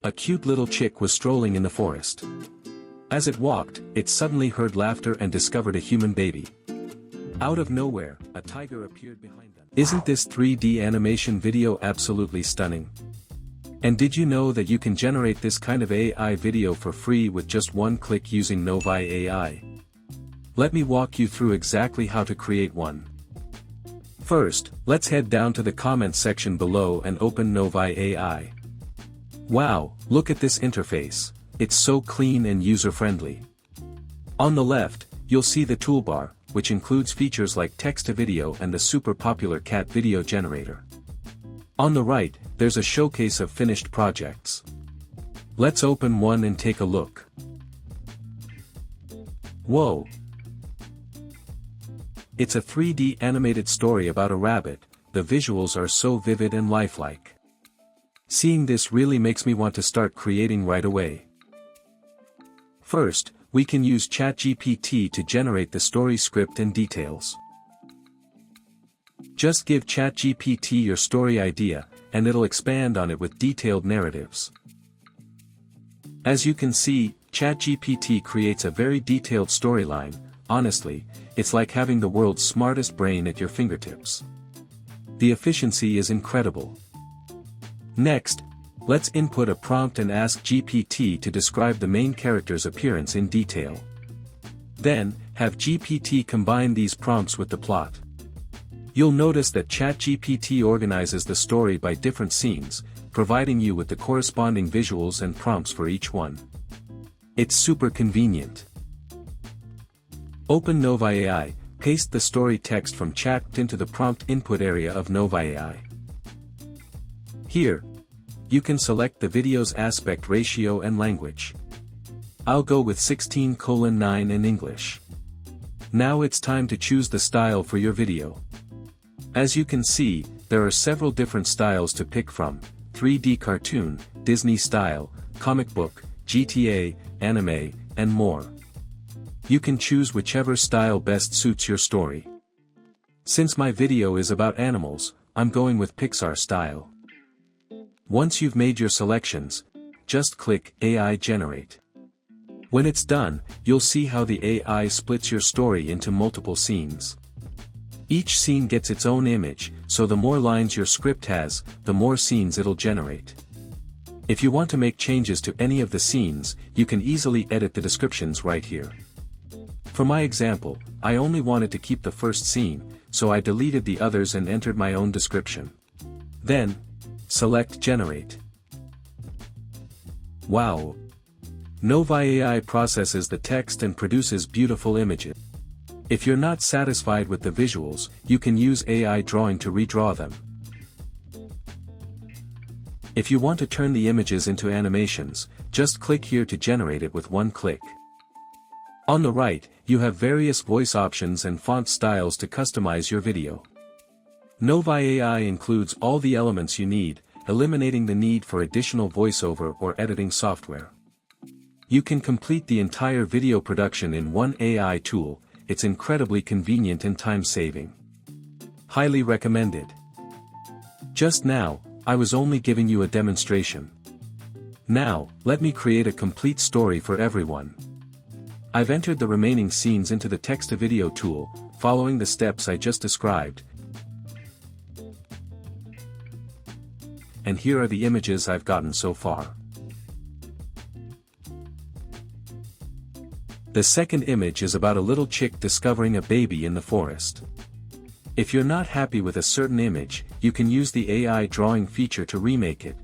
A cute little chick was strolling in the forest. As it walked, it suddenly heard laughter and discovered a human baby. Out of nowhere, a tiger appeared behind them. Isn't this 3D animation video absolutely stunning? And did you know that you can generate this kind of AI video for free with just one click using Novi AI? Let me walk you through exactly how to create one. First, let's head down to the comments section below and open Novi AI. Wow, look at this interface, it's so clean and user-friendly. On the left, you'll see the toolbar, which includes features like text-to-video and the super popular cat video generator. On the right, there's a showcase of finished projects. Let's open one and take a look. Whoa! It's a 3D animated story about a rabbit. The visuals are so vivid and lifelike. Seeing this really makes me want to start creating right away. First, we can use ChatGPT to generate the story script and details. Just give ChatGPT your story idea, and it'll expand on it with detailed narratives. As you can see, ChatGPT creates a very detailed storyline. Honestly, it's like having the world's smartest brain at your fingertips. The efficiency is incredible. Next, let's input a prompt and ask GPT to describe the main character's appearance in detail. Then, have GPT combine these prompts with the plot. You'll notice that ChatGPT organizes the story by different scenes, providing you with the corresponding visuals and prompts for each one. It's super convenient. Open Novi AI, paste the story text from chat into the prompt input area of Novi AI. Here, you can select the video's aspect ratio and language. I'll go with 16:9 in English. Now it's time to choose the style for your video. As you can see, there are several different styles to pick from: 3D cartoon, Disney style, comic book, GTA, anime, and more. You can choose whichever style best suits your story. Since my video is about animals, I'm going with Pixar style. Once you've made your selections, just click AI Generate. When it's done, you'll see how the AI splits your story into multiple scenes. Each scene gets its own image, so the more lines your script has, the more scenes it'll generate. If you want to make changes to any of the scenes, you can easily edit the descriptions right here. For my example, I only wanted to keep the first scene, so I deleted the others and entered my own description. Then, select Generate. Wow! Novi AI processes the text and produces beautiful images. If you're not satisfied with the visuals, you can use AI drawing to redraw them. If you want to turn the images into animations, just click here to generate it with one click. On the right, you have various voice options and font styles to customize your video. Novi AI includes all the elements you need, eliminating the need for additional voiceover or editing software. You can complete the entire video production in one AI tool. It's incredibly convenient and time-saving. Highly recommended. Just now, I was only giving you a demonstration. Now, let me create a complete story for everyone. I've entered the remaining scenes into the text-to-video tool, following the steps I just described. And here are the images I've gotten so far. The second image is about a little chick discovering a baby in the forest. If you're not happy with a certain image, you can use the AI drawing feature to remake it.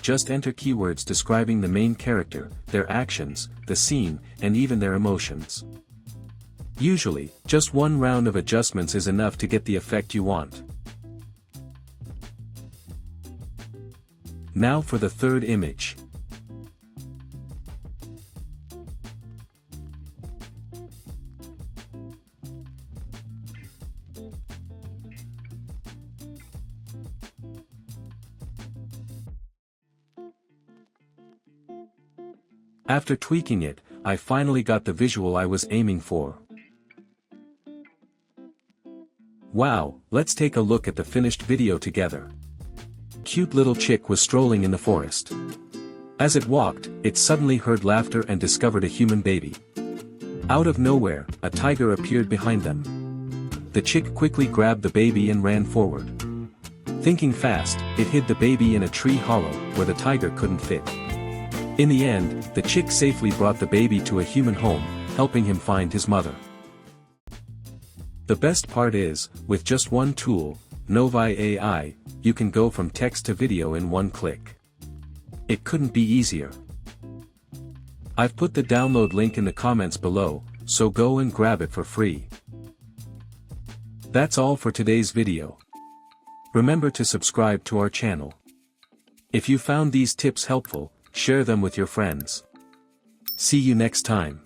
Just enter keywords describing the main character, their actions, the scene, and even their emotions. Usually, just one round of adjustments is enough to get the effect you want. Now for the third image. After tweaking it, I finally got the visual I was aiming for. Wow, let's take a look at the finished video together. cute little chick was strolling in the forest. As it walked, it suddenly heard laughter and discovered a human baby. Out of nowhere, a tiger appeared behind them. The chick quickly grabbed the baby and ran forward. Thinking fast, it hid the baby in a tree hollow where the tiger couldn't fit. In the end, the chick safely brought the baby to a human home, helping him find his mother. The best part is, with just one tool, Novi AI, you can go from text to video in one click. It couldn't be easier. I've put the download link in the comments below, so go and grab it for free. That's all for today's video. Remember to subscribe to our channel. If you found these tips helpful, share them with your friends. See you next time.